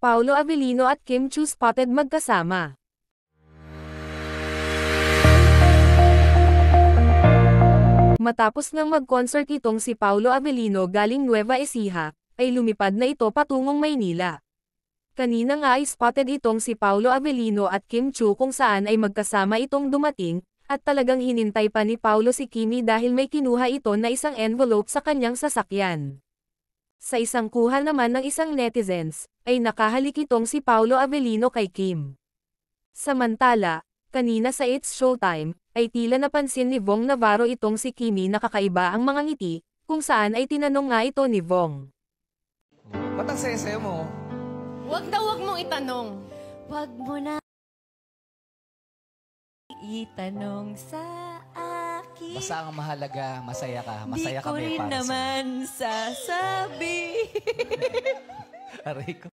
Paolo Avellino at Kim Chiu spotted magkasama. Matapos ngang mag-concert itong si Paolo Avellino galing Nueva Ecija, ay lumipad na ito patungong Maynila. Kanina nga ay spotted itong si Paolo Avellino at Kim Chiu kung saan ay magkasama itong dumating, at talagang hinintay pa ni Paolo si Kimi dahil may kinuha ito na isang envelope sa kanyang sasakyan. Sa isang kuha naman ng isang netizens, ay nakahalik itong si Paolo Avellino kay Kim. Samantala, kanina sa It's Showtime, ay tila napansin ni Vong Navarro itong si Kimi na kakaiba ang mga ngiti, kung saan ay tinanong nga ito ni Vong. Ba't ang saya-saya mo? Wag na wag mong itanong. Wag mo na itanong sa akin. Basta ang mahalaga, masaya ka. Masaya kami Di ko rin para naman sasabi. Aray ko.